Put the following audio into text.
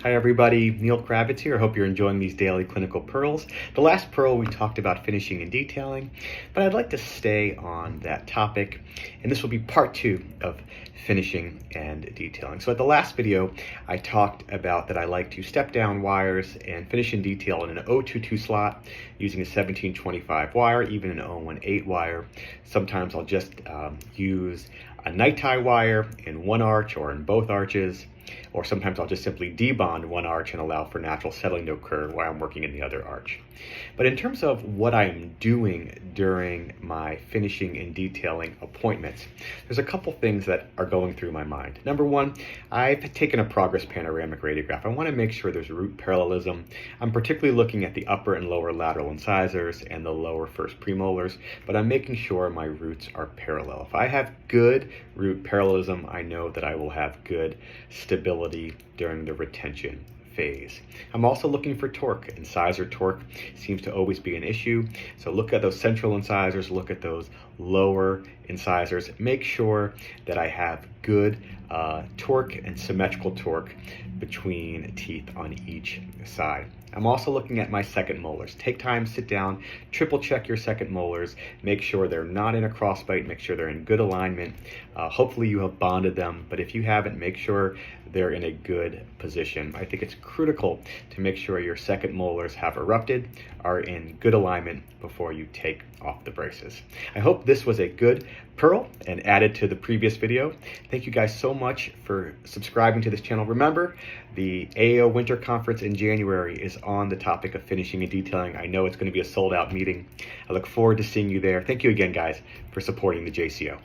Hi everybody, Neil Kravitz here. I hope you're enjoying these daily clinical pearls. The last pearl we talked about finishing and detailing, but I'd like to stay on that topic, and this will be part 2 of finishing and detailing. So at the last video, I talked about that I like to step down wires and finish and detail in an 022 slot using a 1725 wire, even an 018 wire. Sometimes I'll just use a night tie wire in one arch or in both arches, or sometimes I'll just simply debond one arch and allow for natural settling to occur while I'm working in the other arch. But in terms of what I'm doing during my finishing and detailing appointments, there's a couple things that are going through my mind. Number one, I've taken a progress panoramic radiograph. I want to make sure there's root parallelism. I'm particularly looking at the upper and lower lateral incisors and the lower first premolars, but I'm making sure my roots are parallel. If I have good root parallelism, I know that I will have good stability during the retention phase. I'm also looking for torque. Incisor torque seems to always be an issue. So look at those central incisors, look at those lower incisors. Make sure that I have good torque and symmetrical torque between teeth on each side. I'm also looking at my second molars. Take time, sit down, triple check your second molars, make sure they're not in a crossbite, make sure they're in good alignment. Hopefully you have bonded them, but if you haven't, make sure they're in a good position. I think it's critical to make sure your second molars have erupted, are in good alignment before you take off the braces. I hope this was a good pearl and added to the previous video. Thank you guys so much for subscribing to this channel. Remember, the AAO Winter Conference in January is on the topic of finishing and detailing. I know it's going to be a sold-out meeting. I look forward to seeing you there. Thank you again, guys, for supporting the JCO.